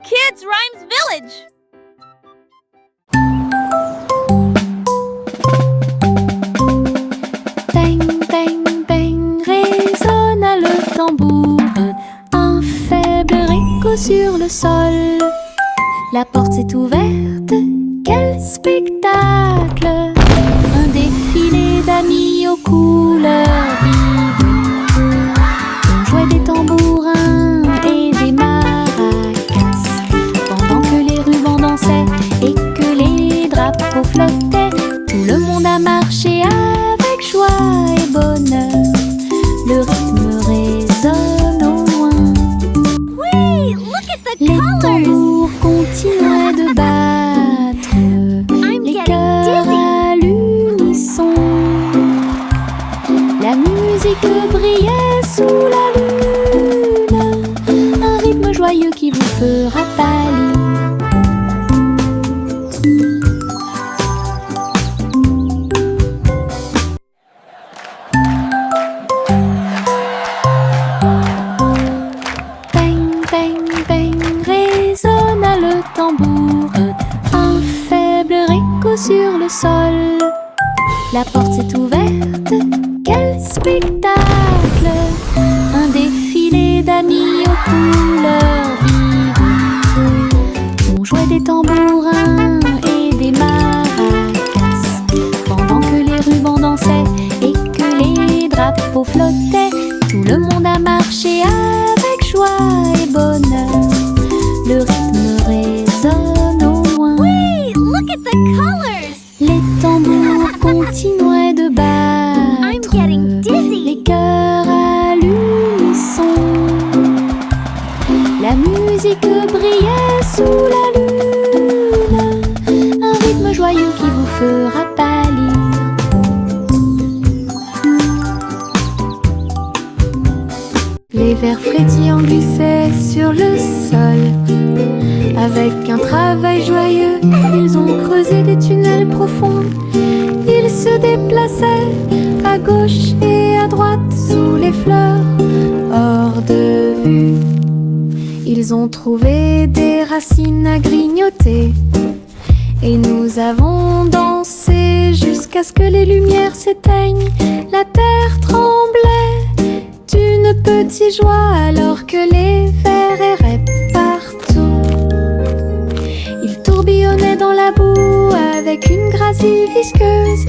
Kids Rhymes Village! Bang, bang, bang, résonna le tambour. Un faible écho sur le sol. La porte s'est ouverte, quel spectacle! Un défilé d'amis aux couleurs vives. On jouait des tambourins et des maracas, pendant que les rubans dansaient et que les drapeaux flottaient. Tout le monde a marché avec joie et bonheur. Le rythme résonne au loin. Wait, look at the Les colors! tambours continuaient de battre, I'm les getting cœurs dizzy. à l'unisson. La musique brillait sous la lune, un rythme joyeux qui vous fera pâlir. Bang, bang, bang, résonna le tambour. Un faible écho sur le sol. La porte s'est ouverte, quel spectacle! Un défilé d'amis aux couleurs vives. On jouait des tambourins et des maracas, pendant que les rubans dansaient et que les drapeaux flottaient. Tout le monde a marché avec joie et bonheur. Le rythme résonne au loin. Wait, look at the colors! Les tambours continuaient de I'm battre, getting dizzy. les cœurs à l'unisson. La musique brillait sous la lune, un rythme joyeux qui vous fera pâlir. Les vers frétillants glissaient sur le sol. Avec un travail joyeux, ils ont creusé des tunnels profonds. Ils se déplaçaient à gauche et à droite sous les fleurs, hors de vue. Ils ont trouvé des racines à grignoter. Et nous avons dansé jusqu'à ce que les lumières s'éteignent. La terre tremblait d'une petite joie alors que les vers erraient partout. Ils tourbillonnaient dans la boue avec une gracie visqueuse.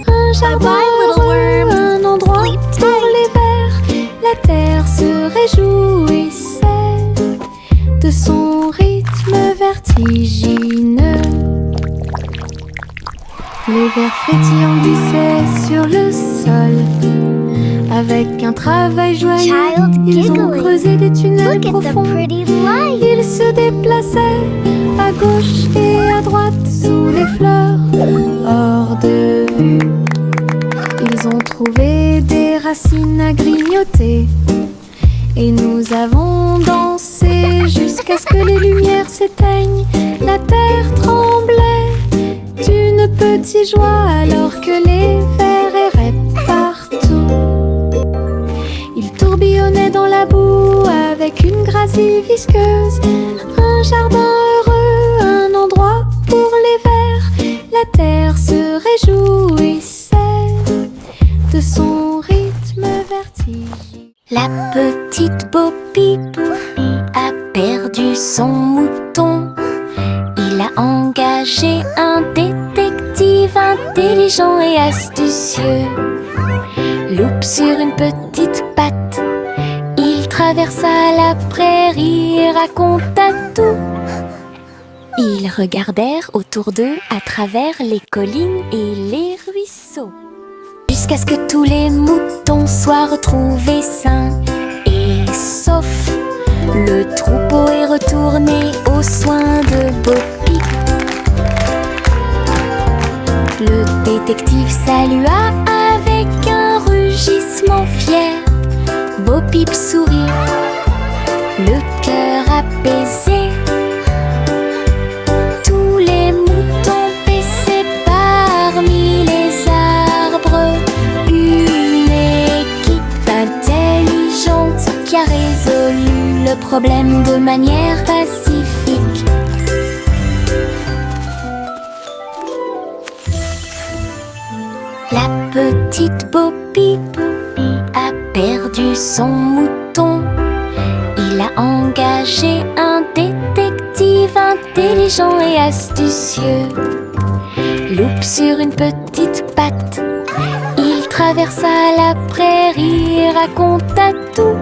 Un jardin Bye-bye, little heureux, worms. un endroit Sleep pour tight. les vers. La terre se réjouissait de son rythme vertigineux. Les vers frétillants glissaient sur le sol. Avec un travail joyeux, Child ils ont giggling. creusé des tunnels Look at the profonds. pretty light! Ils se déplaçaient à gauche et à droite sous les fleurs, hors de vue. Ils ont trouvé des racines à grignoter. Et nous avons dansé jusqu'à ce que les lumières s'éteignent. La terre tremblait d'une petite joie alors que les vers erraient partout. Ils tourbillonnaient dans la boue avec une gracie visqueuse. Un jardin heureux, un endroit pour les vers. La terre se réjouissait de son rythme vertigineux. La petite Bo Peep a perdu son mouton. Il a engagé un détective intelligent et astucieux. Loup sur une petite patte, il traversa la prairie et raconta tout. Ils regardèrent autour d'eux à travers les collines et les ruisseaux, jusqu'à ce que tous les moutons soient retrouvés sains et saufs. Le troupeau est retourné aux soins de Bo Peep. Le détective salua avec un rugissement fier. Bo Peep sourit, le cœur apaisé. Tous les moutons paissaient parmi les arbres. Une équipe intelligente qui a résolu le problème de manière pacifique. petite Poppy a perdu son mouton. Il a engagé un détective intelligent et astucieux. Loup sur une petite patte, il traversa la prairie et raconta tout.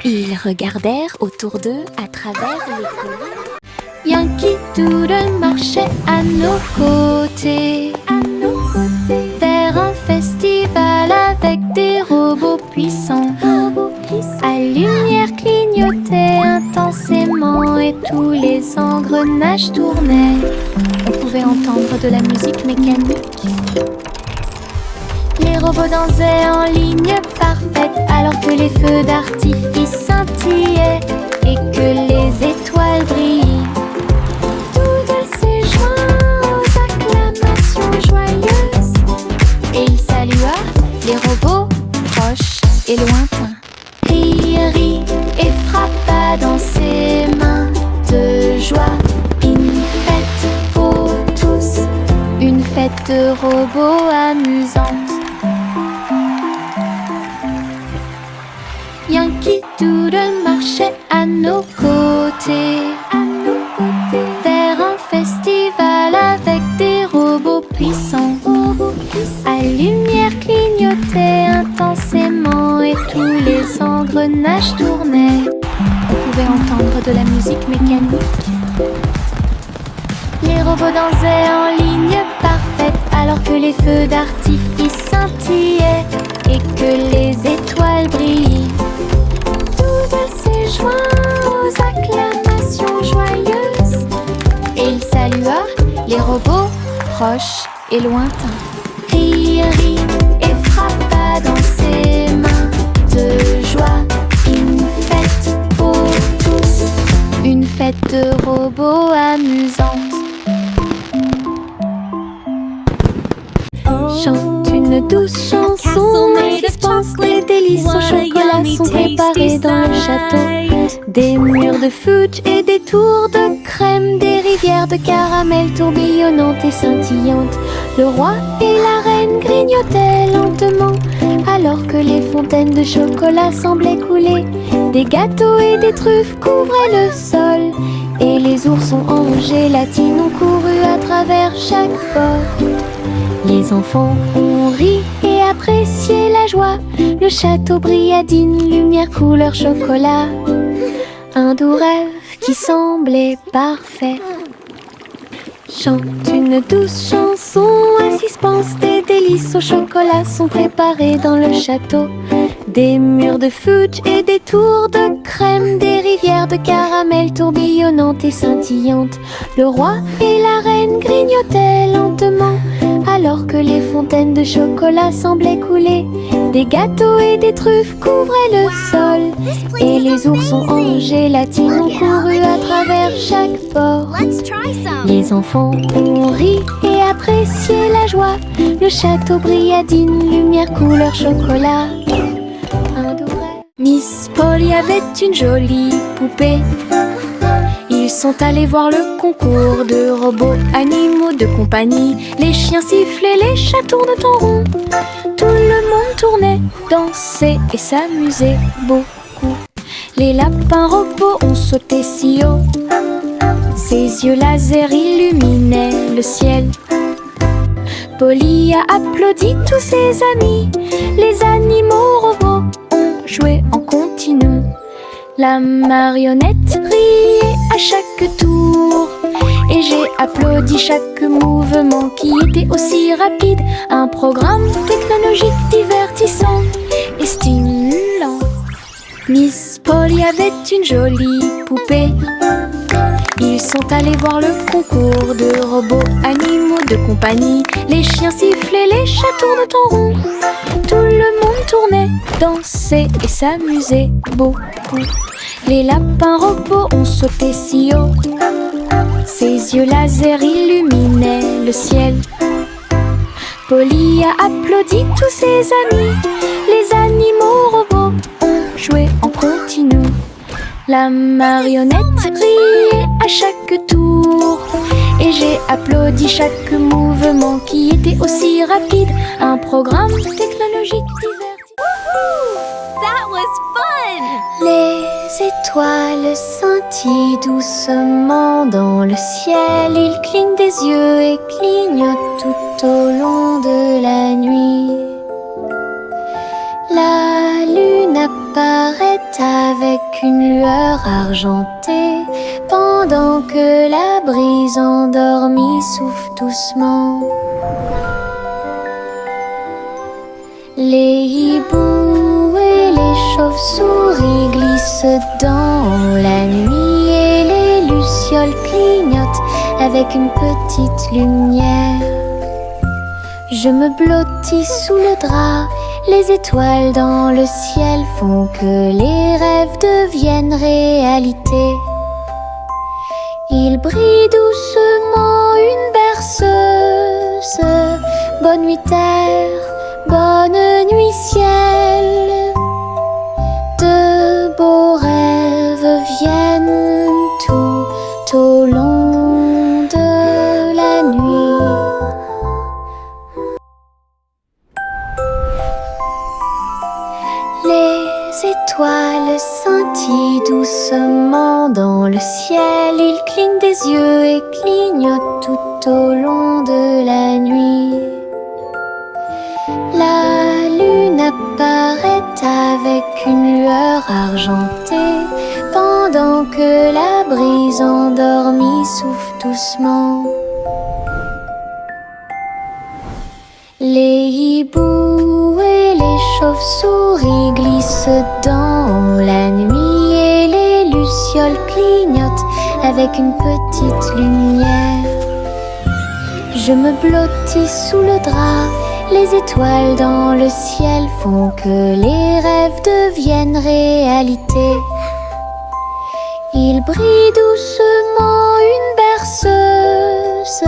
Ils regardèrent autour d'eux à travers les collines. Yankee Doodle marchait à nos côtés, vers un festival avec des robots puissants. À lumière clignotait intensément et tous les engrenages tournaient. On pouvait entendre de la musique mécanique. Les robots dansaient en ligne parfaite alors que les feux d'artifice scintillaient et que les étoiles brillaient. Doodle s'est joint aux acclamations joyeuses et il salua les robots proches et lointains. Rit et frappa dans ses mains de joie. Une fête pour tous, une fête de robots amusante. Yankee Doodle marchait à nos côtés, vers un festival avec des robots puissants. À lumière clignotait intensément et tous les engrenages tournaient. On pouvait entendre de la musique mécanique. Les robots dansaient en ligne parfaite alors que les feux d'artifice scintillaient et que les étoiles brillaient. Doodle s'est joint aux acclamations joyeuses et il salua les robots proches et lointains. Rit et frappa dans ses mains de joie. Une fête pour tous, une fête de robots amusante. Chante une douce chanson et dispense les délices au chocolat sont préparés dans le château. Des murs de fudge et des tours de crème, des rivières de caramel tourbillonnantes et scintillantes. Le roi et la reine grignotaient lentement alors que les fontaines de chocolat semblaient couler. Des gâteaux et des truffes couvraient le sol et les oursons en gélatine ont couru à travers chaque porte. Les enfants ont ri et apprécié la joie. Le château brilla d'une lumière couleur chocolat. Un doux rêve qui semblait parfait. Chante une douce chanson à suspense. Des délices au chocolat sont préparés dans le château. Des murs de fudge et des tours de crème, des rivières de caramel tourbillonnantes et scintillantes. Le roi et la reine grignotaient lentement alors que les fontaines de chocolat semblaient couler. Des gâteaux et des truffes couvraient le sol et les oursons en gélatine ont couru à travers chaque porte. Les enfants ont ri et apprécié la joie. Le château brilla d'une lumière couleur chocolat. Un doux rêve. Miss Polly avait une jolie poupée. Ils sont allés voir le concours de robots animaux de compagnie. Les chiens sifflaient, les chats tournaient en rond. Tout le monde tournait, dansait et s'amusait beaucoup. Les lapins robots ont sauté si haut. Ses yeux laser illuminaient le ciel. Polly a applaudi tous ses amis. Les animaux robots ont joué en continu. La marionnette riait à chaque tour et j'ai applaudi chaque mouvement qui était aussi rapide. Un programme technologique divertissant et stimulant. Miss Polly avait une jolie poupée. Ils sont allés voir le concours de robots animaux de compagnie. Les chiens sifflaient, les chats tournaient en rond. Tout le monde tournait, dansait et s'amusait beaucoup. Les lapins robots ont sauté si haut. Ses yeux laser illuminaient le ciel. Polly a applaudi tous ses amis. Les animaux robots ont joué en continu. La marionnette riait à chaque tour et et j'ai applaudi chaque mouvement qui était aussi rapide. Un programme technologique divertissant. That was fun! Les étoiles scintillent doucement dans le ciel. Ils clignent des yeux et clignotent tout au long de la nuit. La lune apparaît avec une lueur argentée pendant que la brise endormie souffle doucement. Les hiboux et les chauves-souris glissent dans la nuit et les lucioles clignotent avec une petite lumière. Je me blottis sous le drap, les étoiles dans le ciel font que les rêves deviennent réalité. Il brille doucement une berceuse. Bonne nuit terre, bonne nuit ciel. De beaux rêves viennent tout au long de la nuit. Les étoiles scintillent doucement dans le ciel. Ils clignent des yeux et clignotent tout au long de la nuit. La lune apparaît avec une lueur argentée pendant que la brise endormie souffle doucement. Les hiboux et les chauves-souris glissent dans la nuit et les lucioles clignotent avec une petite lumière. Je me blottis sous le drap, les étoiles dans le ciel font que les rêves deviennent réalité. Il brille doucement une berceuse.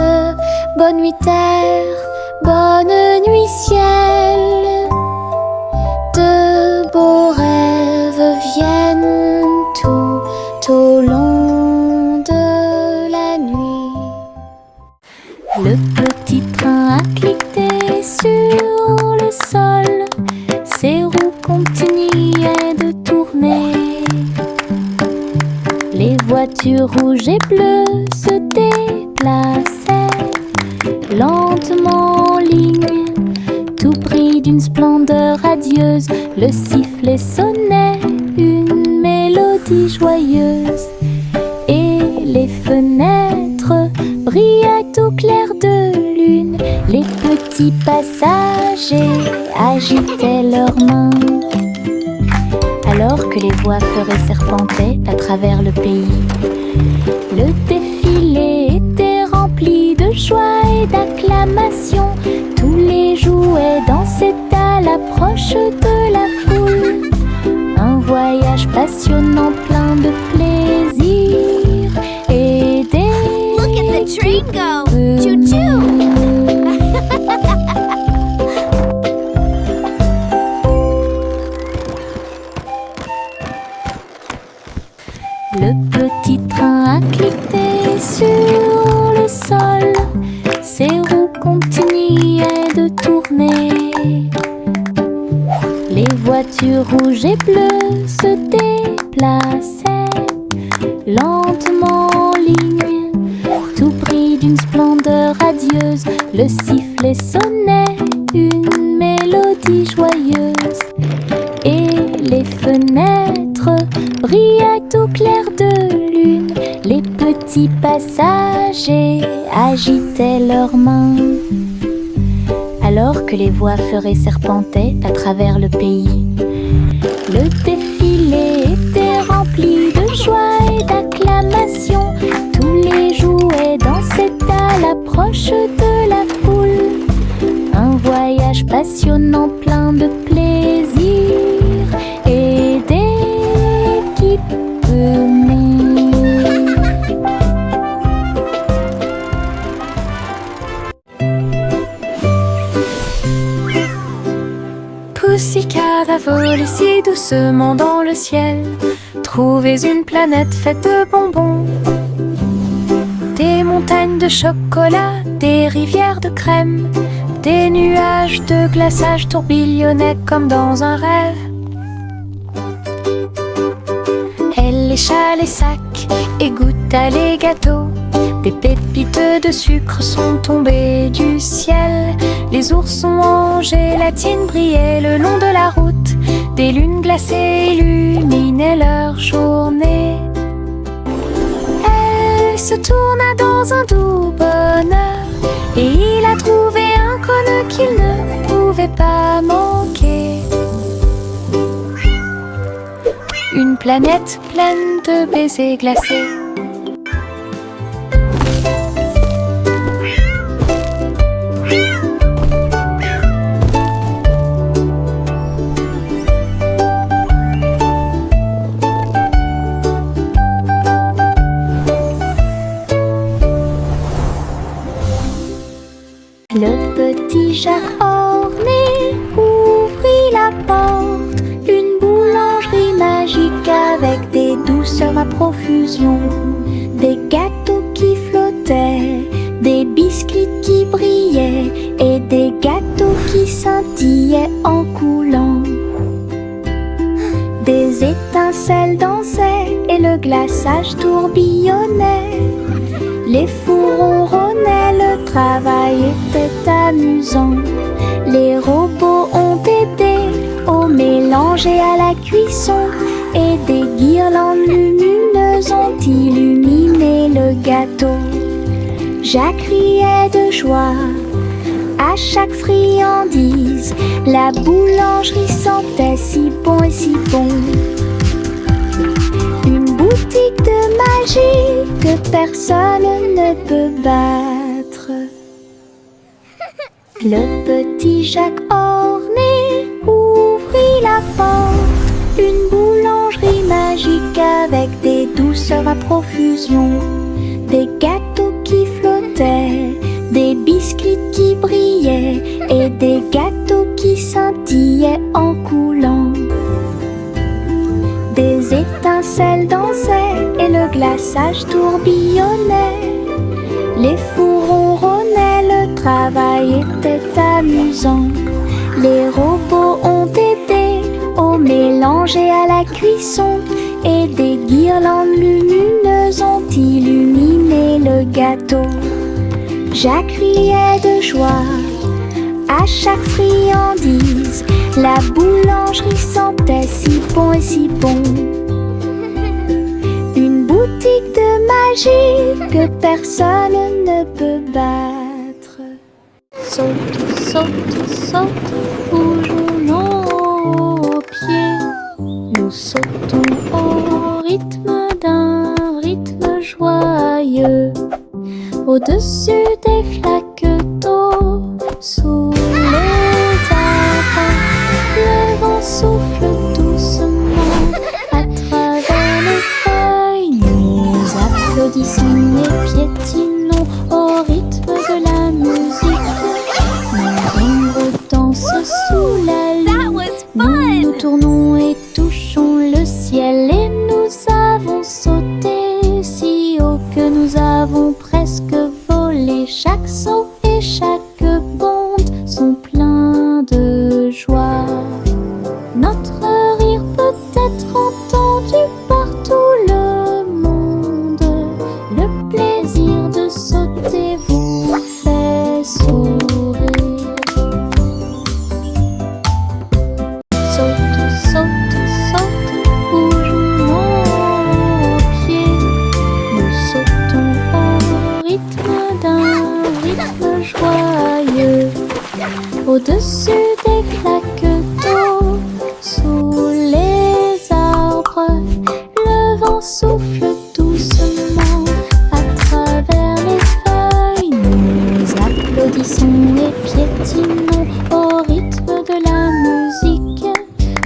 Bonne nuit terre, bonne nuit ciel. De beaux rêves viennent tout au long de la nuit. Le petit train a cliqué sur le sol, ses roues continuaient de tourner. Les voitures rouges et bleues se déplaçaient lentement en ligne, tout pris d'une splendeur radieuse. Le sifflet sonnait une mélodie joyeuse et les fenêtres brillaient au clair de lune. Les petits passagers agitaient leurs mains alors que les voitures serpentaient à travers le pays. Le défilé était rempli de joie et d'acclamation. Tous les jouets dansaient à l'approche de la foule. Un voyage passionnant plein de plaisir et Look at the train go! d'équipements. Choo-choo! Le petit train a cliqué sur le sol, ses roues continuaient de tourner. Les voitures rouges et bleues se déplaçaient lentement en ligne, tout pris d'une splendeur radieuse. Le sifflet sonnait une mélodie joyeuse et les fenêtres brillaient au clair de lune. Les petits passagers agitaient leurs mains alors que les voix feuraient serpentaient à travers le pays. Le défilé était rempli de joie et d'acclamation. Tous les jouets dansaient à l'approche de la foule. Un voyage passionnant plein de plaisir et d'équipements. Pussycat a volé si doucement dans le ciel. Trouvez une planète faite de bonbons. Des montagnes de chocolat, des rivières de crème, des nuages de glaçage tourbillonnaient comme dans un rêve. Elle lécha les sacs et goûta les gâteaux. Des pépites de sucre sont tombées du ciel. Les oursons en gélatine brillaient le long de la route. Des lunes glacées illuminaient leur journée. Elle se tourna dans un doux bonheur et il a trouvé un cône qu'il ne pouvait pas manquer. Une planète pleine de baisers glacés. Le petit Jacques orné ouvrit la porte. Une boulangerie magique avec des douceurs à profusion. Des gâteaux qui flottaient, des biscuits qui brillaient et des gâteaux qui scintillaient en coulant. Des étincelles dansaient et le glaçage tourbillonnait. Les fours ronronnaient, le travail était amusant. Les robots ont aidé au mélange et à la cuisson. Et des guirlandes lumineuses ont illuminé le gâteau. Jacques riait de joie à chaque friandise. La boulangerie sentait si bon et si bon. Une boutique de magie que personne ne peut battre. Le petit Jacques orné ouvrit la porte. Une boulangerie magique avec des douceurs à profusion. Des gâteaux qui flottaient, des biscuits qui brillaient et des gâteaux qui scintillaient en coulant. Des étincelles dansaient et le glaçage tourbillonnait. Les fours ronronnaient, le travail était amusant. Les robots ont aidé au mélange et à la cuisson. Et des guirlandes lumineuses ont illuminé le gâteau. Jacques riait de joie à chaque friandise. La boulangerie sentait si bon et si bon. Une boutique de magie que personne ne peut battre. Saute, saute, saute, bougeons nos pieds. Nous sautons au rythme d'un rythme joyeux. Au-dessus des flaques d'eau, sous les arbres, le vent souffle doucement à travers les feuilles. Nous applaudissons et piétinons au rythme de la musique. Nos ombres dansent sous la lune. That was Nous fun! nous tournons et touchons le ciel et nous avons sauté si haut que nous avons presque volé. Chaque saut et chaque bonde sont pleins de joie. Notre rire peut être entendu par tout le monde. Le plaisir de sauter vous fait sourire. Saute, saute, saute, bougeons nos pieds. Nous sautons au rythme d'un rythme joyeux. Au-dessus des flaques d'eau, sous les arbres, le vent souffle doucement à travers les feuilles. Nous applaudissons et piétinons au rythme de la musique.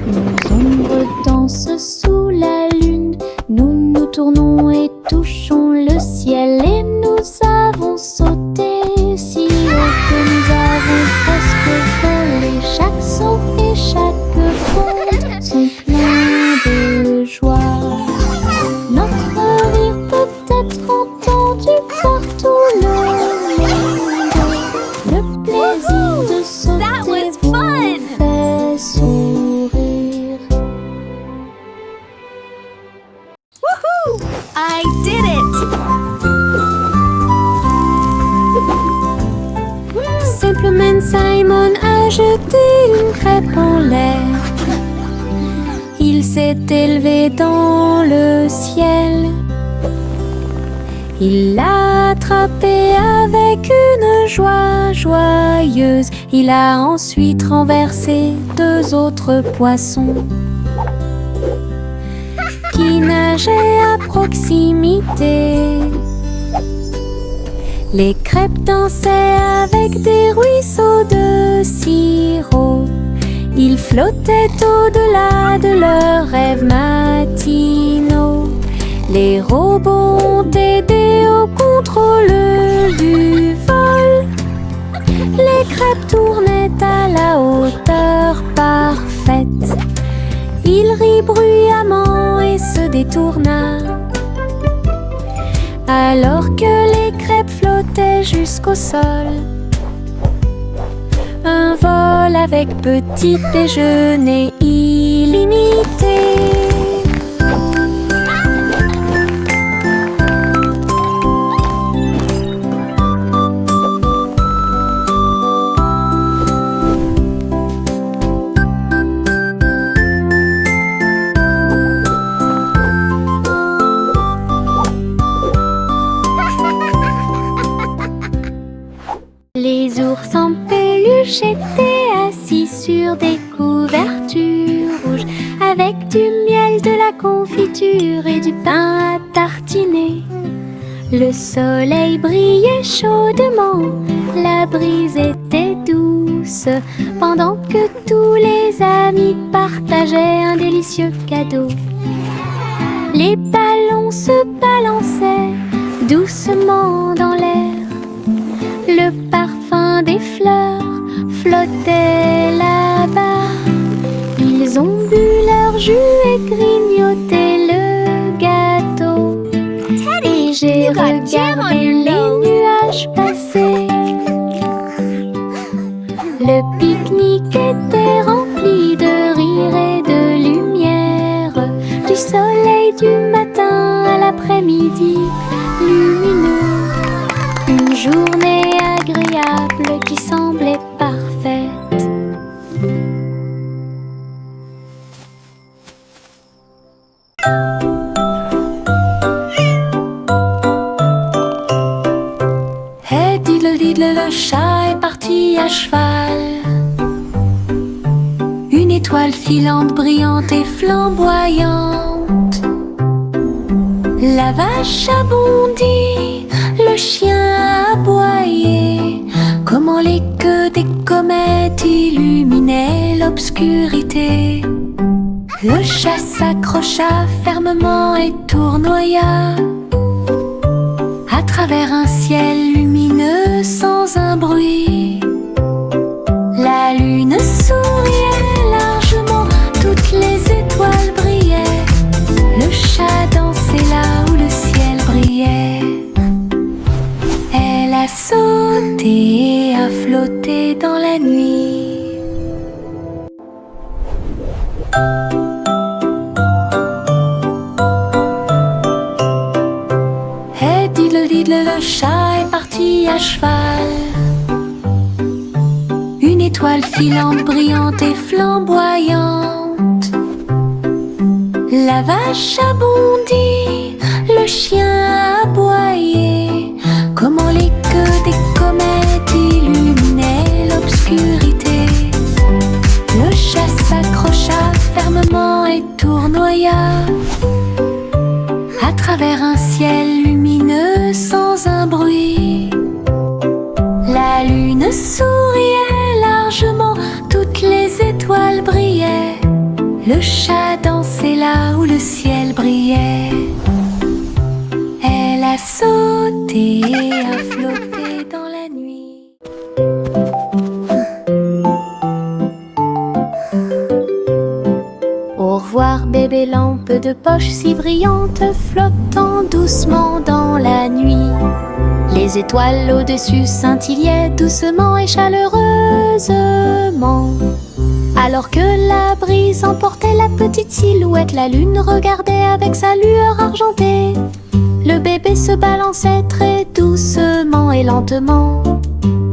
Nos ombres dansent sous la lune. Nous nous tournons et touchons le ciel et nous avons sauté si haut que nous avons presque volé. Chaque saut et chaque bonde sont pleins de joie. Notre rire peut être entendu par I did it! Simplement Simon a jeté une crêpe en l'air. Il s'est élevé dans le ciel. Il l'a attrapé avec une joie joyeuse. Il a ensuite renversé 2 autres poissons qui nageaient à proximité. Les crêpes dansaient avec des ruisseaux de sirop. Ils flottaient au-delà de leurs rêves matinaux. Les robots ont aidé au contrôle du vol. Les crêpes tournaient à la hauteur parfaite. Il rit bruyamment et se détourna, alors que les crêpes flottaient jusqu'au sol. Un vol avec petit déjeuner illimité. Les ours en peluche étaient assis sur des couvertures rouges, avec du miel, de la confiture et du pain à tartiner. Le soleil brillait chaudement, la brise était douce, pendant que tous les amis partageaient un délicieux cadeau. Les ballons se balançaient doucement dans l'air. Le parfum des fleurs flottait là-bas. Ils ont bu leur jus et grignoté le gâteau. Et j'ai regardé les nuages passer. Le pique-nique était rempli de rire et de lumière, du soleil du matin à l'après-midi lumineux. Une journée agréable qui semblait parfaite. Hey diddle diddle, le chat est parti à cheval. Une étoile filante, brillante et flamboyante. La vache a bondi, le chien a aboyé. Comment les queues des comètes illuminaient l'obscurité. Le chat s'accrocha fermement et tournoya à travers un ciel lumineux sans un bruit. La lune souriait largement, toutes les étoiles brillaient. Le chat dansait là où le ciel brillait. Elle a sauté et a flotté dans la nuit. Hey diddle diddle, le chat est parti à cheval. Une étoile filante, brillante et flamboyante. La vache a bondi, le chien a aboyé. Comment les queues des comètes illuminaient l'obscurité. Le chat s'accrocha fermement et tournoya à travers un ciel lumineux sans un bruit. La lune souriait largement, toutes les étoiles brillaient. Le chat dansait là où le ciel brillait. Elle a sauté et a flotté dans la nuit. Au revoir bébé lampe de poche si brillante, flottant doucement dans la nuit. Les étoiles au-dessus scintillaient doucement et chaleureusement. Alors que la brise emportait la petite silhouette, la lune regardait avec sa lueur argentée. bébé se balançait très doucement et lentement.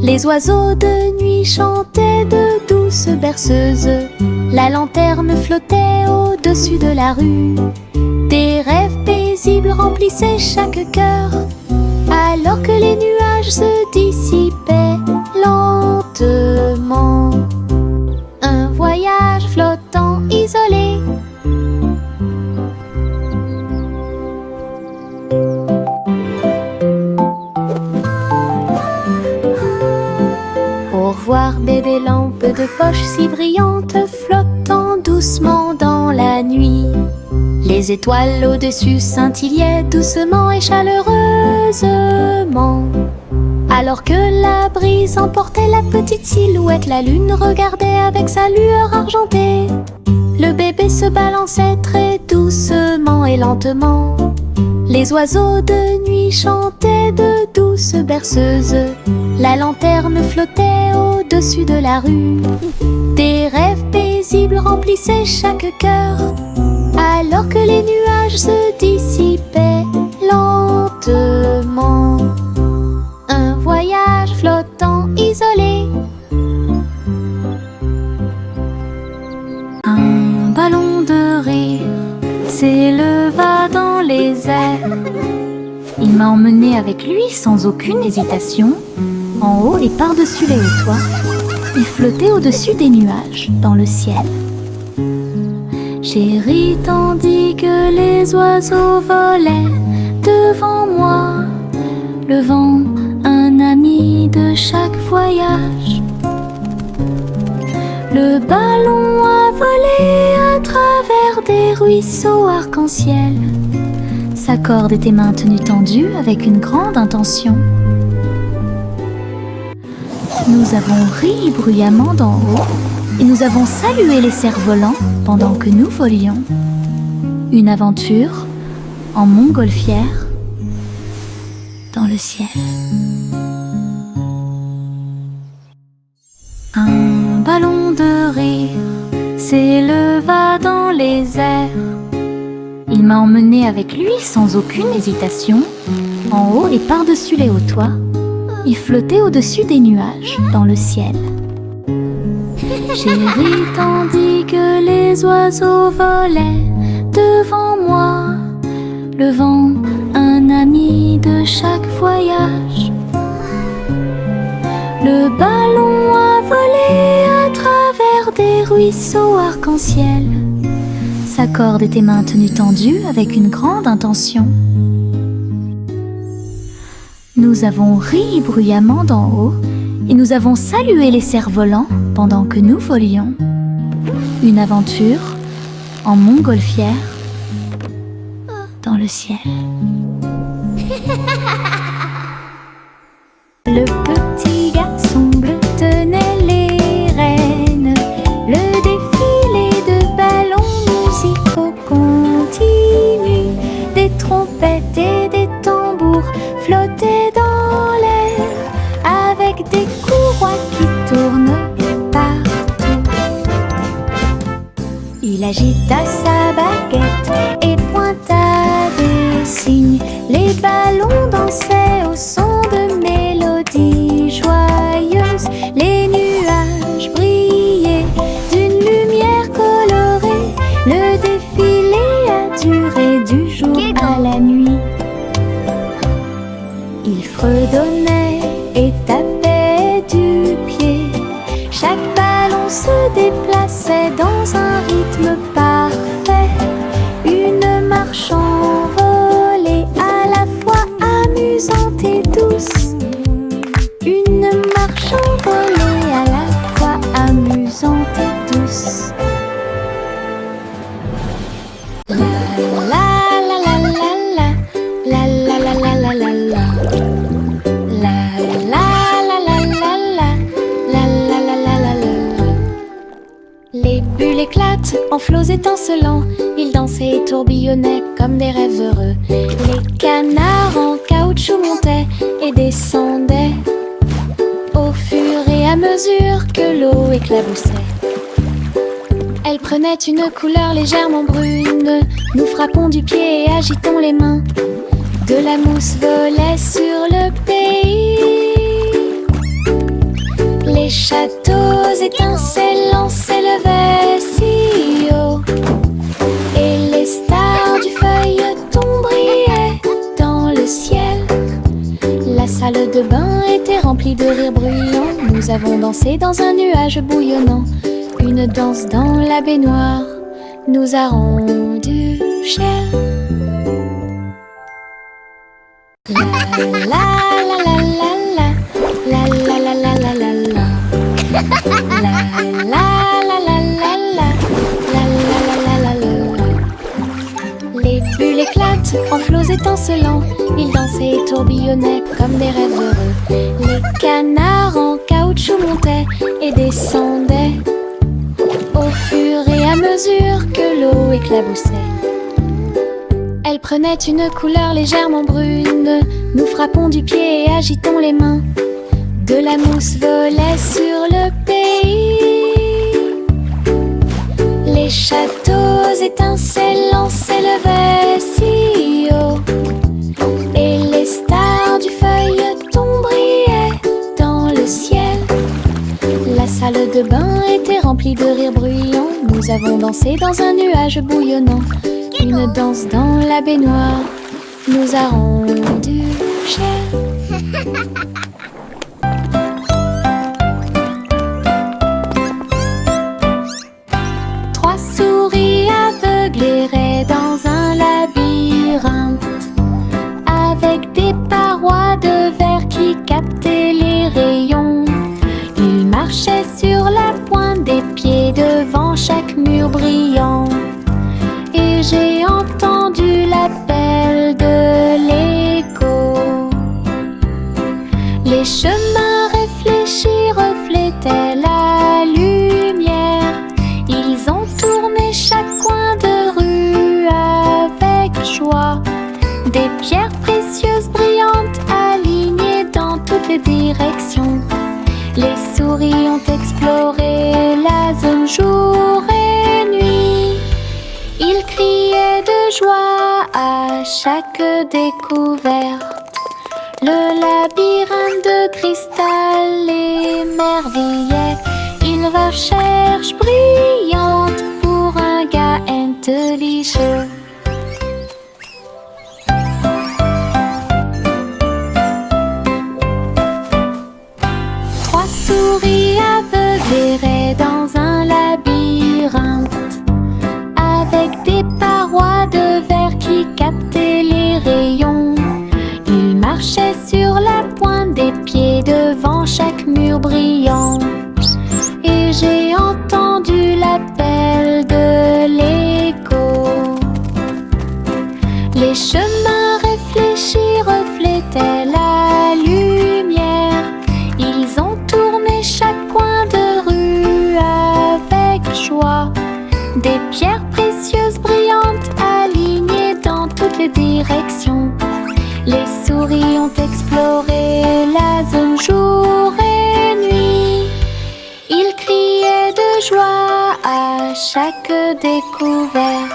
Les oiseaux de nuit chantaient de douces berceuses. La lanterne flottait au-dessus de la rue. Des rêves paisibles remplissaient chaque cœur, alors que les nuages se dissipaient lentement. Un voyage flottant isolé. Au revoir bébé lampe de poche si brillante, flottant doucement dans la nuit. Les étoiles au-dessus scintillaient doucement et chaleureusement. Alors que la brise emportait la petite silhouette, la lune regardait avec sa lueur argentée. Le bébé se balançait très doucement et lentement. Les oiseaux de nuit chantaient de douces berceuses. La lanterne flottait au-dessus de la rue. Des rêves paisibles remplissaient chaque cœur, alors que les nuages se dissipaient lentement. Un voyage flottant isolé. Un ballon de rire s'éleva dans les airs. Il m'a emmené avec lui sans aucune hésitation, en haut et par-dessus les hauts toits. Il flottait au-dessus des nuages, dans le ciel. J'ai ri tandis que les oiseaux volaient devant moi, le vent, un ami de chaque voyage. Le ballon a volé à travers des ruisseaux arc-en-ciel. Sa corde était maintenue tendue avec une grande intention. Nous avons ri bruyamment d'en haut et nous avons salué les cerfs-volants pendant que nous volions. Une aventure en montgolfière dans le ciel. Un ballon de rire s'éleva dans les airs. Il m'a emmené avec lui sans aucune hésitation, en haut et par-dessus les hauts toits. Il flottait au-dessus des nuages, dans le ciel. J'ai ri tandis que les oiseaux volaient devant moi, le vent, un ami de chaque voyage. Le ballon a volé à travers des ruisseaux arc-en-ciel. Sa corde était maintenue tendue avec une grande intention. Nous avons ri bruyamment d'en haut et nous avons salué les cerfs-volants pendant que nous volions. Une aventure en montgolfière dans le ciel. Le petit garçon bleu tenait les rênes. Le défilé de ballons musicaux continue. Des trompettes et des tambours flottaient dans l'air, avec des courroies qui tournent partout. Il agita sa baguette et pointa des signes. Les ballons dansaient au son de mélodies joyeuses. Les nuages brillaient d'une lumière colorée. Le défilé a duré du jour à la nuit. Il fredonnait et tapait du pied. Chaque ballon se déplaçait dans un rythme parfait. Une marche envolée, à la fois amusante et douce. Une marche envolée, à la fois amusante et douce. La la la la la la, la la la la la la la. La la la la la la, la la la la la la. Les bulles éclatent en flots étincelants. Ils dansaient et tourbillonnaient comme des rêves heureux. Les canards en caoutchouc montaient et descendaient au fur et à mesure que l'eau éclaboussait. Elle prenait une couleur légèrement brune. Nous frappons du pied et agitons les mains. De la mousse volait sur le pays. Les châteaux étincelants s'élevaient si haut, et les stars du feuilleton brillaient dans le ciel. La salle de bain était remplie de rires bruyants. Nous avons dansé dans un nuage bouillonnant. Une danse dans la baignoire nous a rendu cher. La la la la la la, la la la la la la la. La la la la la la, la la la la la la. Les bulles éclatent en flots étincelants. Ils dansaient et tourbillonnaient comme des rêves heureux. Les canards en caoutchouc montaient et descendaient au fur et à mesure que l'eau éclaboussait. Elle prenait une couleur légèrement brune. Nous frappons du pied et agitons les mains. De la mousse volait sur le pays. Les châteaux étincelants s'élevaient si haut, et les stars du feuilleton brillaient dans le ciel. La salle de bain était remplie de rires bruyants. Nous avons dansé dans un nuage bouillonnant. Une danse dans la baignoire nous a rendu cher. Trois souris aveugles erraient dans un labyrinthe, avec des parois de verre qui captaient les rayons. Ils marchaient sur la pointe des pieds devant chaque mur brillant. Et j'ai entendu l'appel de l'écho. Les chemins réfléchis reflétaient la lumière. Ils ont tourné chaque coin de rue avec joie. Des pierres précieuses brillantes alignées dans toutes les directions. Les souris ont exploré la zone jour et nuit. Ils criaient de joie à chaque découverte. Le labyrinthe de cristal émerveillait. Une recherche brillante pour un gars intelligent. Trois souris aveugles erraient dans un labyrinthe, avec des parois de verre qui captaient les rayons. Ils marchaient sur la pointe des pieds devant chaque mur brillant. Et j'ai entendu l'appel de l'écho. Les chemins réfléchis reflétaient la lumière. Ils ont tourné chaque coin de rue avec joie. Des pierres précieuses brillantes alignées dans toutes les directions. Les souris ont exploré la zone jour et nuit. Ils criaient de joie à chaque découverte.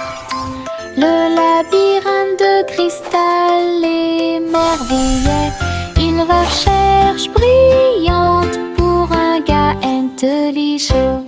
Le labyrinthe de cristal émerveillait. Une recherche brillante pour un gars intelligent.